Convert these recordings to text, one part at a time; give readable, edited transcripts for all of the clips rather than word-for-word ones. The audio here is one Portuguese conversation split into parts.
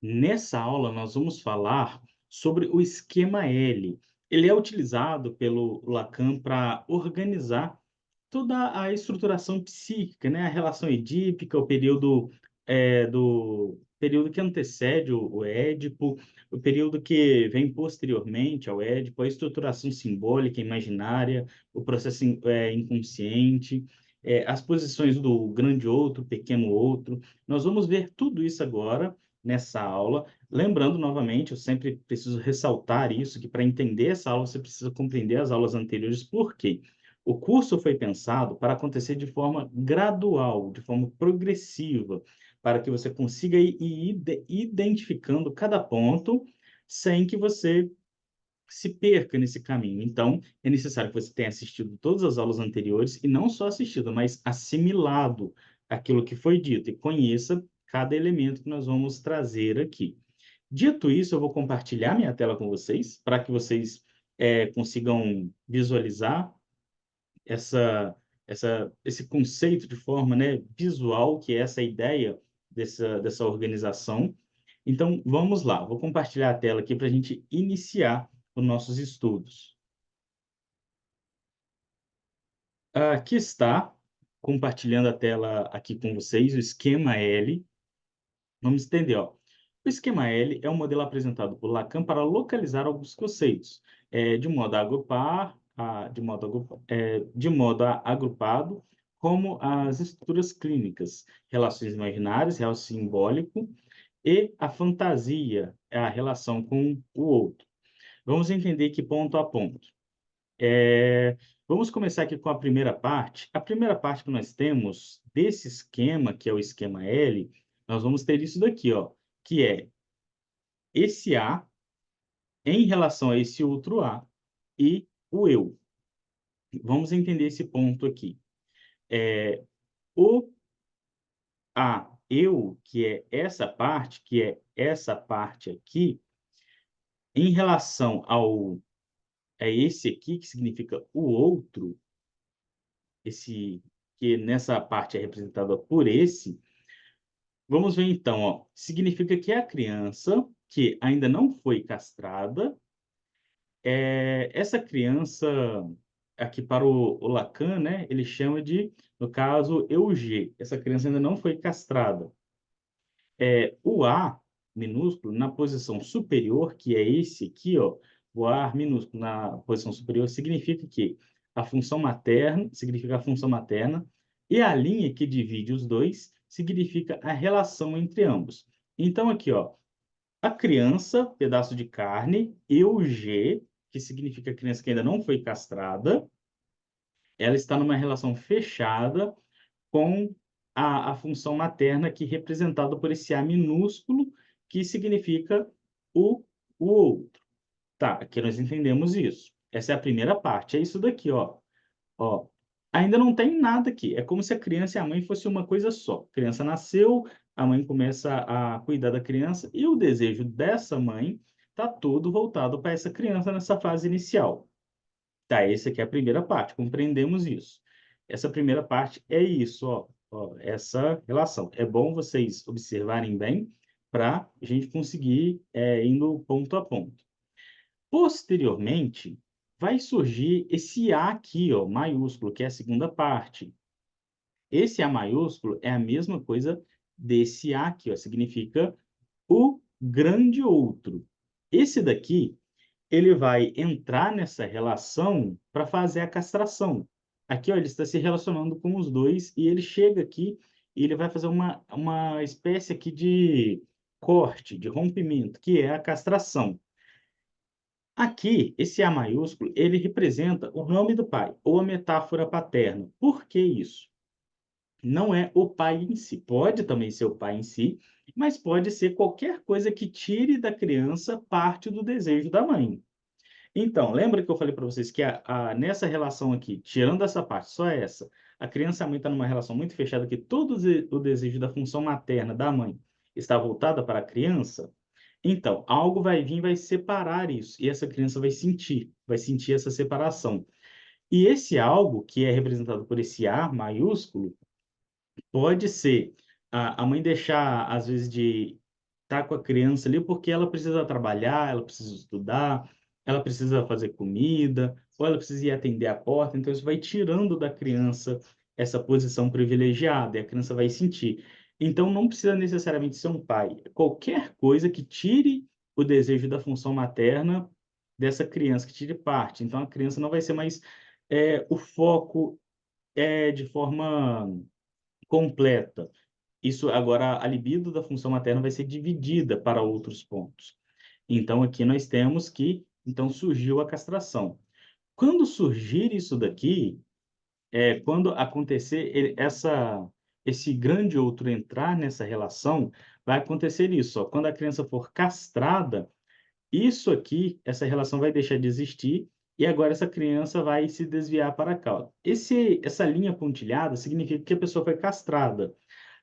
Nessa aula, nós vamos falar sobre o esquema L. Ele é utilizado pelo Lacan para organizar toda a estruturação psíquica, né? A relação edípica, o período do período que antecede o Édipo, o período que vem posteriormente ao Édipo, a estruturação simbólica, imaginária, o processo inconsciente, as posições do grande outro, pequeno outro. Nós vamos ver tudo isso agora nessa aula. Lembrando novamente, eu sempre preciso ressaltar isso, que para entender essa aula você precisa compreender as aulas anteriores. Por quê? O curso foi pensado para acontecer de forma gradual, de forma progressiva, para que você consiga ir identificando cada ponto sem que você se perca nesse caminho. Então, é necessário que você tenha assistido todas as aulas anteriores e não só assistido, mas assimilado aquilo que foi dito e conheça cada elemento que nós vamos trazer aqui. Dito isso, eu vou compartilhar minha tela com vocês, para que vocês consigam visualizar essa, esse conceito de forma, né, visual, que é essa ideia dessa organização. Então, vamos lá. Vou compartilhar a tela aqui para a gente iniciar os nossos estudos. Aqui está, compartilhando a tela aqui com vocês, o esquema L. Vamos entender, ó. O esquema L é um modelo apresentado por Lacan para localizar alguns conceitos, de modo a agrupar, de modo agrupado, como as estruturas clínicas, relações imaginárias, real simbólico, e a fantasia, é a relação com o outro. Vamos entender aqui ponto a ponto. Vamos começar aqui com a primeira parte. A primeira parte que nós temos desse esquema, que é o esquema L, nós vamos ter isso daqui, ó, que é esse A em relação a esse outro A e o eu. Vamos entender esse ponto aqui. O A, eu, que é essa parte aqui, em relação a esse aqui, que significa o outro, esse que nessa parte é representada por esse, vamos ver então, ó, significa que a criança que ainda não foi castrada, essa criança aqui para o Lacan, né, ele chama de, no caso, EUG. Essa criança ainda não foi castrada. O A minúsculo na posição superior, que é esse aqui, ó, o A minúsculo na posição superior significa que a função materna, significa a função materna, e a linha que divide os dois significa a relação entre ambos. Então, aqui, ó, a criança, pedaço de carne, e o G, que significa a criança que ainda não foi castrada, ela está numa relação fechada com a função materna, que é representada por esse A minúsculo, que significa o, o outro. Tá, aqui nós entendemos isso. Essa é a primeira parte. É isso daqui, ó. Ó, ainda não tem nada aqui. É como se a criança e a mãe fosse uma coisa só. A criança nasceu, a mãe começa a cuidar da criança e o desejo dessa mãe está todo voltado para essa criança nessa fase inicial. Tá, essa aqui é a primeira parte, compreendemos isso. Essa primeira parte é isso, ó, ó, essa relação. É bom vocês observarem bem para a gente conseguir indo ponto a ponto. Posteriormente, vai surgir esse A aqui, ó, maiúsculo, que é a segunda parte. Esse A maiúsculo é a mesma coisa desse A aqui, ó, significa o grande outro. Esse daqui ele vai entrar nessa relação para fazer a castração. Aqui, ó, ele está se relacionando com os dois e ele chega aqui e ele vai fazer uma espécie aqui de corte, de rompimento, que é a castração. Aqui, esse A maiúsculo, ele representa o nome do pai, ou a metáfora paterna. Por que isso? Não é o pai em si. Pode também ser o pai em si, mas pode ser qualquer coisa que tire da criança parte do desejo da mãe. Então, lembra que eu falei para vocês que nessa relação aqui, tirando essa parte, só essa, a criança e a mãe estão numa relação muito fechada, que todo o desejo da função materna da mãe está voltada para a criança? Então, algo vai vir e vai separar isso, e essa criança vai sentir essa separação. E esse algo, que é representado por esse A maiúsculo, pode ser a mãe deixar, às vezes, de tá com a criança ali porque ela precisa trabalhar, ela precisa estudar, ela precisa fazer comida, ou ela precisa ir atender a porta. Então, isso vai tirando da criança essa posição privilegiada, e a criança vai sentir. Então, não precisa necessariamente ser um pai. Qualquer coisa que tire o desejo da função materna dessa criança, que tire parte. Então, a criança não vai ser mais o foco de forma completa. Isso agora, a libido da função materna vai ser dividida para outros pontos. Então, aqui nós temos que, então, surgiu a castração. Quando surgir isso daqui, quando acontecer esse grande outro entrar nessa relação, vai acontecer isso. Ó, quando a criança for castrada, isso aqui, essa relação vai deixar de existir e agora essa criança vai se desviar para cá. Ó. Essa linha pontilhada significa que a pessoa foi castrada.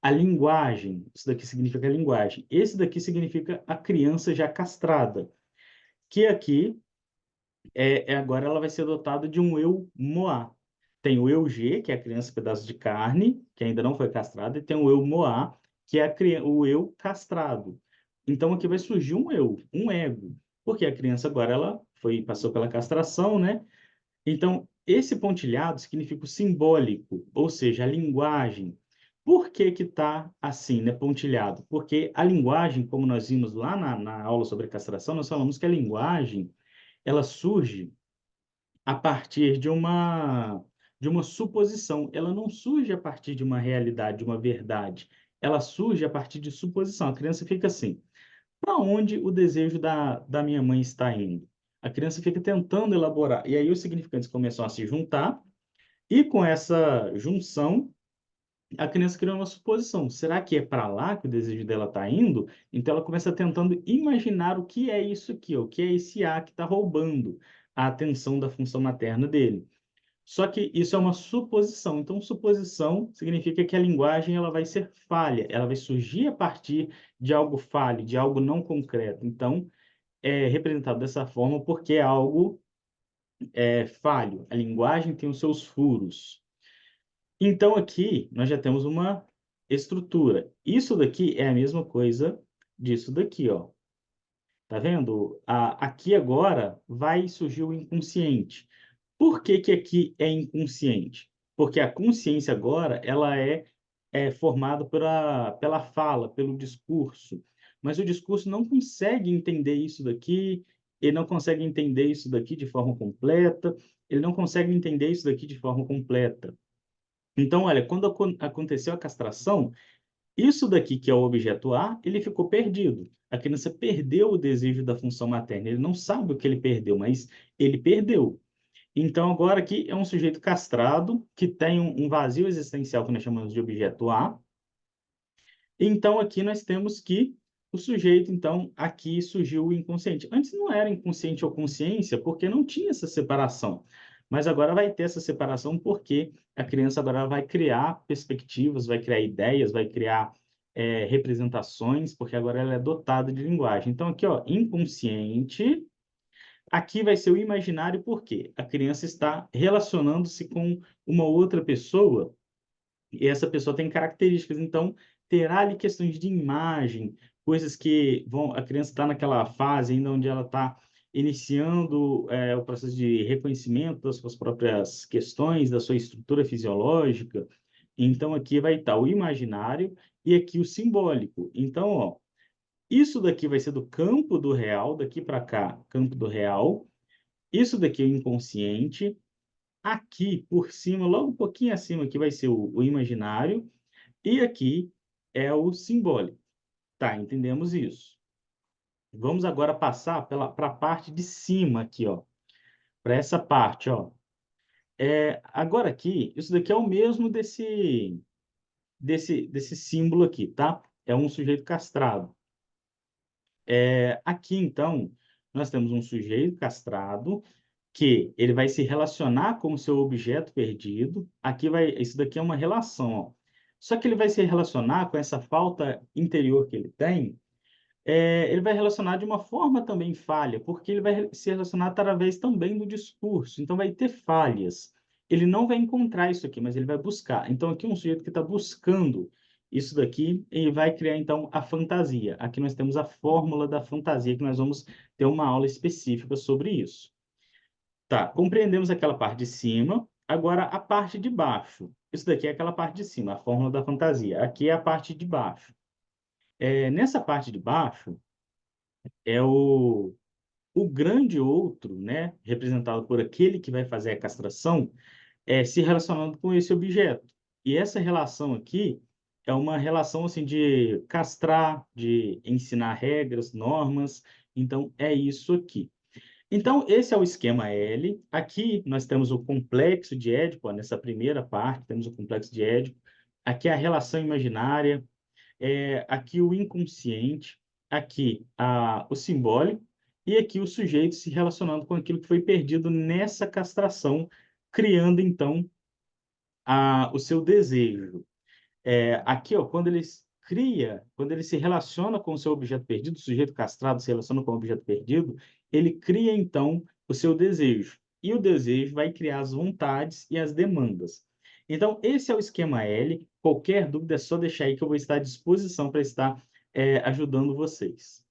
A linguagem, isso daqui significa linguagem. Esse daqui significa a criança já castrada, que aqui agora ela vai ser dotada de um eu moá. Tem o eu G, que é a criança pedaço de carne, que ainda não foi castrada, e tem o eu moá, que é o eu castrado. Então aqui vai surgir um eu, um ego, porque a criança agora ela passou pela castração, né? Então esse pontilhado significa o simbólico, ou seja, a linguagem. Por que que tá assim, né, pontilhado? Porque a linguagem, como nós vimos lá na aula sobre castração, nós falamos que a linguagem ela surge a partir de uma suposição. Ela não surge a partir de uma realidade, de uma verdade. Ela surge a partir de suposição. A criança fica assim: para onde o desejo da minha mãe está indo? A criança fica tentando elaborar. E aí os significantes começam a se juntar, e com essa junção, a criança cria uma suposição. Será que é para lá que o desejo dela está indo? Então ela começa tentando imaginar o que é isso aqui, o que é esse A que está roubando a atenção da função materna dele. Só que isso é uma suposição. Então, suposição significa que a linguagem ela vai ser falha, ela vai surgir a partir de algo falho, de algo não concreto. Então, é representado dessa forma porque é algo falho. A linguagem tem os seus furos. Então, aqui nós já temos uma estrutura. Isso daqui é a mesma coisa disso daqui, ó. Tá vendo? Aqui agora vai surgir o inconsciente. Por que que aqui é inconsciente? Porque a consciência agora ela é formada pela fala, pelo discurso. Mas o discurso não consegue entender isso daqui, ele não consegue entender isso daqui de forma completa, ele não consegue entender isso daqui de forma completa. Então, olha, quando aconteceu a castração, isso daqui que é o objeto A, ele ficou perdido. A criança perdeu o desejo da função materna. Ele não sabe o que ele perdeu, mas ele perdeu. Então, agora aqui é um sujeito castrado que tem um vazio existencial que nós chamamos de objeto A. Então, aqui nós temos que o sujeito, então, aqui surgiu o inconsciente. Antes não era inconsciente ou consciência, porque não tinha essa separação. Mas agora vai ter essa separação porque a criança agora vai criar perspectivas, vai criar ideias, vai criar representações, porque agora ela é dotada de linguagem. Então, aqui, ó, inconsciente. Aqui vai ser o imaginário porque a criança está relacionando-se com uma outra pessoa e essa pessoa tem características, então terá ali questões de imagem, coisas que vão, a criança está naquela fase ainda onde ela está iniciando o processo de reconhecimento das suas próprias questões, da sua estrutura fisiológica. Então aqui vai estar o imaginário e aqui o simbólico. Então, ó, isso daqui vai ser do campo do real, daqui para cá, campo do real. Isso daqui é o inconsciente. Aqui, por cima, logo um pouquinho acima, aqui vai ser o imaginário. E aqui é o simbólico. Tá, entendemos isso. Vamos agora passar para a parte de cima aqui, ó. Para essa parte, ó. Agora aqui, isso daqui é o mesmo desse símbolo aqui, tá? É um sujeito castrado. Aqui, então, nós temos um sujeito castrado que ele vai se relacionar com o seu objeto perdido. Isso daqui é uma relação, ó. Só que ele vai se relacionar com essa falta interior que ele tem, ele vai relacionar de uma forma também falha, porque ele vai se relacionar através também do discurso. Então vai ter falhas. Ele não vai encontrar isso aqui, mas ele vai buscar. Então aqui é um sujeito que está buscando isso daqui e vai criar, então, a fantasia. Aqui nós temos a fórmula da fantasia, que nós vamos ter uma aula específica sobre isso. Tá, compreendemos aquela parte de cima, agora a parte de baixo. Isso daqui é aquela parte de cima, a fórmula da fantasia. Aqui é a parte de baixo. Nessa parte de baixo é o grande outro, né, representado por aquele que vai fazer a castração, se relacionando com esse objeto. E essa relação aqui é uma relação assim de castrar, de ensinar regras, normas. Então, é isso aqui. Então, esse é o esquema L. Aqui nós temos o complexo de Édipo, ó, nessa primeira parte, temos o complexo de Édipo. Aqui a relação imaginária, aqui o inconsciente, aqui o simbólico, e aqui o sujeito se relacionando com aquilo que foi perdido nessa castração, criando, então, o seu desejo. Aqui, ó, quando ele se relaciona com o seu objeto perdido, o sujeito castrado se relaciona com o objeto perdido, ele cria, então, o seu desejo. E o desejo vai criar as vontades e as demandas. Então, esse é o esquema L. Qualquer dúvida é só deixar aí que eu vou estar à disposição para estar, ajudando vocês.